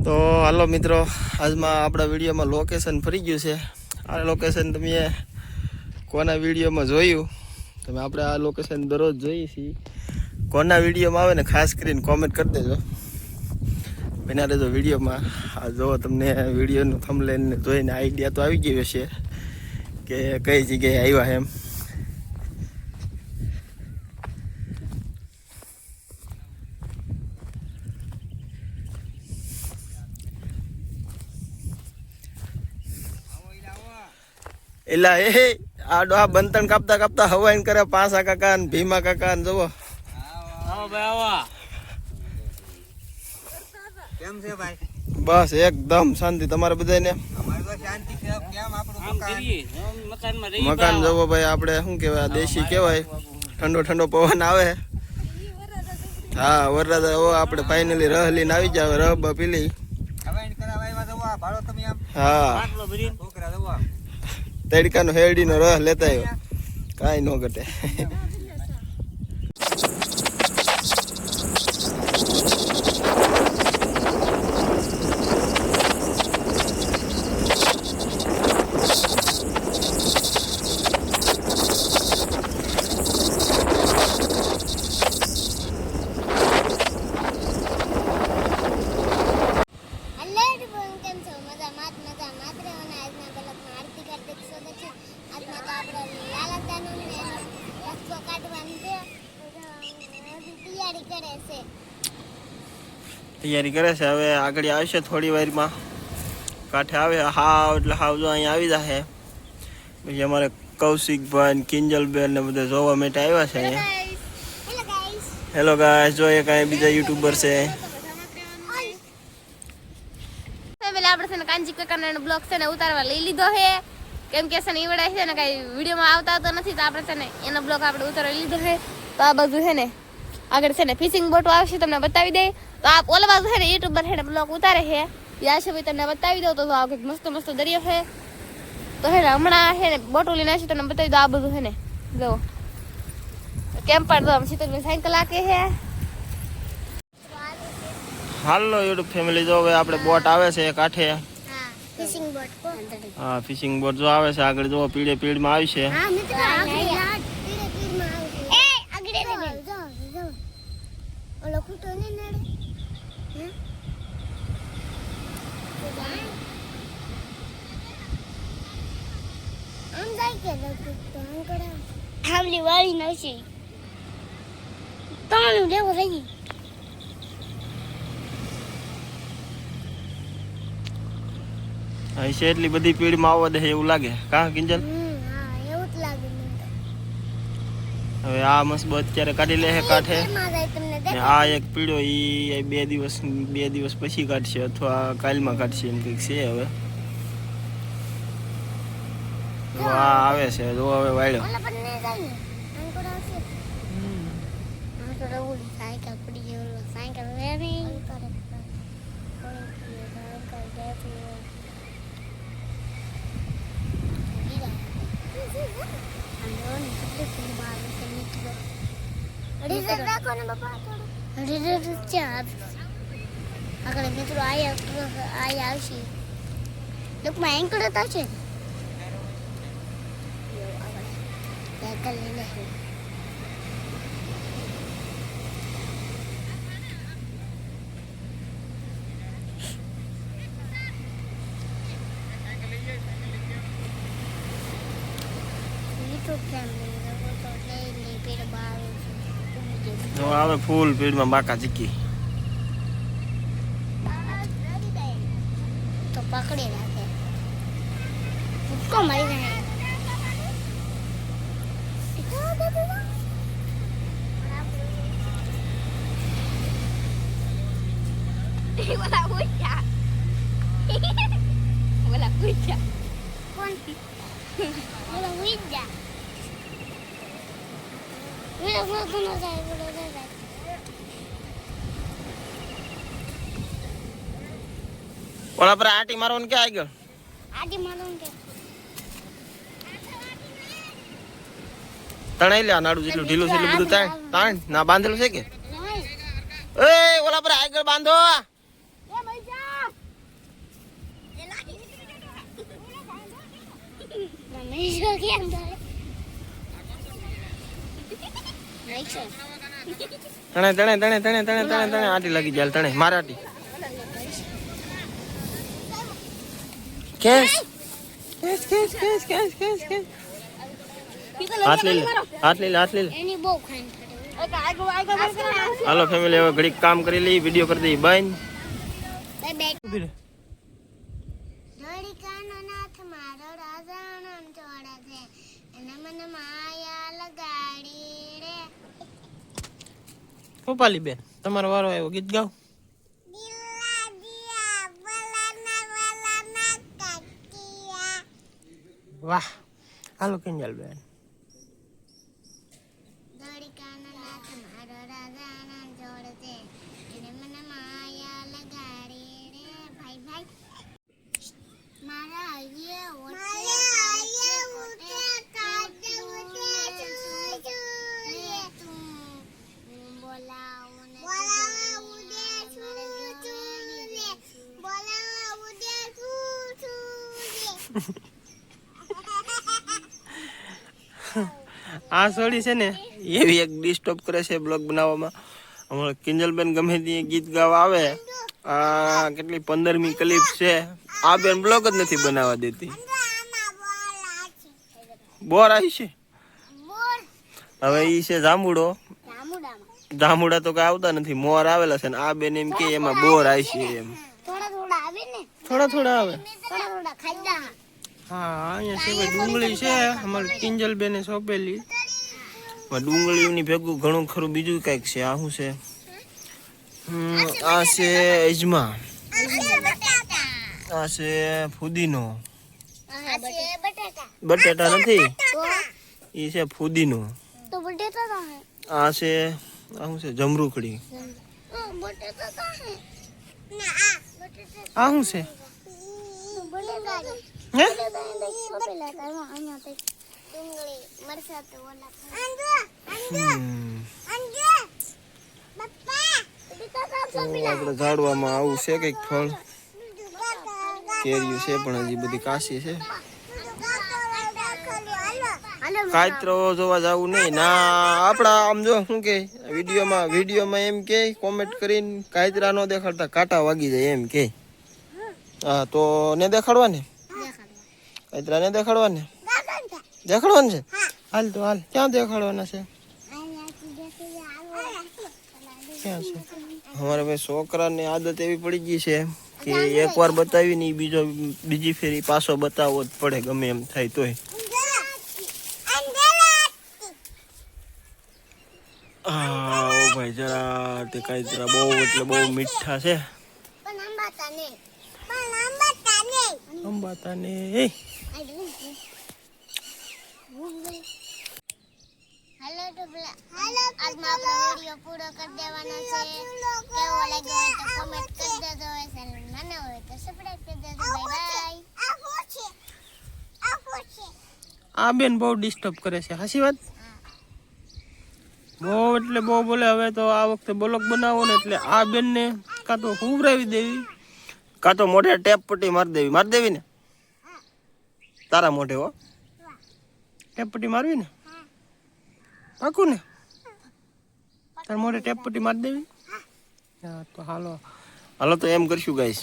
તો હાલો મિત્રો, આજમાં આપણા વિડીયોમાં લોકેશન ફરી ગયું છે. આ લોકેશન તમે કોના વિડીયોમાં જોયું, તમે આપણે આ લોકેશન દરરોજ જોઈએ છીએ. કોના વિડીયોમાં આવે ને ખાસ કરીને કોમેન્ટ કરી દેજો. બના દેજો વિડીયોમાં. આ જો તમને વિડીયોનું થંબનેલ જોઈને આઈડિયા તો આવી ગયો છે કે કઈ જગ્યાએ આવ્યા એમ. એલા આડો આ બંતણ કાપતા કાપતા હવાઈન કરે પાસા કાકા ને ભીમા કાકા ને જોવો. કેમ છે ભાઈ? બસ એકદમ શાંતિ. તમારે બધાને મકાન જોવો ભાઈ. આપણે શું કહેવાય, દેશી કહેવાય. ઠંડો ઠંડો પવન આવે. હા, વરરાજા આપણે ફાઇનલી રહ લઈને આવી જાવ. રહ પી લઈ. હા, તડકાનો હેરડીનો રસ લેતા આવ્યો. કાંઈ ન ઘટે. તૈયારી કરે છે. હવે આગળ આવશે થોડી વારમાં. કાંઠે આવે હાવ એટલે હાવ જો અહીંયા આવી જશે. પછી અમારે કૌશિકભાઈ, કિંજલબેન ને બધા જોવા માટે આવ્યા છે અહીંયા. હેલો ગાઈસ, જો એ કાંઈ બીજા યુટ્યુબર છે. આપણે છે ને કાંજી કાકાનો બ્લોગ છે ને ઉતારવા લઈ લીધો છે. કેમ કે છે ને ઈવડા છે ને કઈ વિડીયોમાં આવતા નથી, તો આપણે છે ને એનો બ્લોગ આપણે ઉતારવા લીધો છે. તો આ બધું છે ને આગળ છે ને ફિશિંગ બોટ આવશે, તમને બતાવી દે. તો આ ઓલા બાજુ છે ને યુટ્યુબર છે ને બ્લોગ ઉતારે છે. યા છે ભાઈ, તમને બતાવી દઉં. તો આ કંઈક મસ્ત મસ્ત દરિયો છે. તો છે ને હમણાં છે ને બોટો લઈને આવશે, તમને બતાવી દો. આ બધું છે ને જો કેમ પણ તો શીતલભાઈ સાયકલ આકે છે. હાલો યુટ્યુબ ફેમિલી, જો હવે આપણે બોટ આવે છે કાંઠે. ફિશિંગ બોટ કો હા, ફિશિંગ બોટ જો આવે છે. આગળ જો પીળે પીળમાં આવી છે. હા મિત્રો, આગળ પીળે પીળમાં આવશે. એ આગળ જો જો ઓલો ખૂટો ને નડે. આમ જાય કે લખતો આમ કરે આમલી વાળી નસી તાણું દેવો રહી. અહીં છે એટલી બધી પીળમાં આવવા દે એવું લાગે. કા કિંજલ? હા, એવું જ લાગે મને. હવે આ મસ્ત અત્યારે કાઢી લે છે કાંઠે. ને આ એક પીળો ઈ બે દિવસ પછી કાઢશે અથવા કાલમાં કાઢશે એમ કંઈક છે. હવે તો આ આવે છે. જો હવે વાળ્યો. આગળ મિત્રો આયા આવશે. લોકમાં એન્કર હતા છે. જો આવે ફૂલ પીળમાં બાકા ચીકી. તો પકડી રાખે. ભૂકો મારી નાખે. Wala kucha. Wala kucha. Konti. Wala kucha. Wala kucha. ઓલા પર આટી મારવાનું કે આગળ? આટી મારવાનું કે તણાઈ લે. નાડું જેટલું ઢીલું છે એટલું બધું તાણ ના બાંધેલું છે કે? એ ઓલા પર આગળ બાંધો. એ ભાઈ જા. તણે આટી લાગી જાય તણે મારા આટી કેસ હાથ લઈ લે એની બહુ ખાંડ હાલો ફેમિલી હવે ઘડીક કામ કરી લઈ વિડીયો કરી દઈ બંધ ધોળિકાનો નાથ મારો રાજાનો જોડે છે અને મને માયા લગાડી રે ગોપાલી બેન તમારો વારો આવ્યો ગીત ગાઓ દિલા દિયા વલાના કાટિયા વાહ હાલો કિંજલ બેન ધોળિકાનો નાથ મારો રાજાનો જોડે છે અને મને માયા લગાડી રે ભાઈ મારા આયે ઓટે કાટે તું બોલાવું દે આ સોડી છે ને એવી એક ડિસ્ટર્બ કરે છે બ્લોગ બનાવવામાં હમણાં કિંજલબેન ગમે તે ગીત ગાવા આવે આ કેટલી 15મી ક્લિપ છે આ બેન બ્લોગ જ નથી બનાવવા દેતી બોર આવી છે હવે ઈ છે જાંબુડો જાંબુડા તો કઈ આવતા નથી મોર આવેલા છે ને આ બેન એમ કે એમાં બોર આવી છે એમ થોડા આવે હા અહીંયા છે ભાઈ ડુંગળી છે અમારી કિંજલ બેને સોંપેલી ડુંગળીની ભેગું ઘણું ખરું બીજું કઈક છે આ શું છે આ છે અજમા આ છે ફુદીનો બટેટા નથી ઈ છે ફુદીનો આ છે આ શું છે જમરૂખડી આ શું છે હે આપણે ઝાડવામાં આવું છે કઈક ફળ કેરીયું છે પણ હજી બધી કાશી છે કાતરો જોવા જવું નહીં ના આપડા આમ જો શું કે વિડીયોમાં એમ કે કોમેન્ટ કરીને કાતરા નો દેખાડતા કાંટા વાગી જાય એમ કે હા તો ને દેખાડવા ને કાતરા ને દેખાડવા ને દેખાડવાનું છે હાલ તો હાલ ક્યાં દેખાડવાના છે ક્યાં છે અમારે ભાઈ છોકરાને આદત એવી પડી ગઈ છે કે એકવાર બતાવી ને બીજી ફેરી પાછો બતાવવો જ પડે ગમે એમ થાય તોય હા ઓ ભાઈ જરા તે કાતરા બહુ એટલે બહુ મીઠા છે અંબાતા ને આજમાં આપણો વિડીયો પૂરો કરી દેવાનો છે કેવો લાગ્યો હોય તો કમેન્ટ કરી દેજો ચેનલ નાનો હોય તો સબસ્ક્રાઇબ કરી દેજો બાય આ બેન બહુ ડિસ્ટર્બ કરે છે હાચી વાત બહુ એટલે બહુ બોલે હવે તો આ વખતે બ્લોગ બનાવો ને એટલે આ બેન ને કાં તો હુવરાવી દેવી કાં તો મોઢે ટેપ પટ્ટી મારી દેવી ને તારા મોઢે હો ટેપ પટ્ટી મારવી ને પાકું ને તાર મોઢે ટેપ પટ્ટી મારી દેવી હા તો હાલો તો એમ કરશું ગાઈસ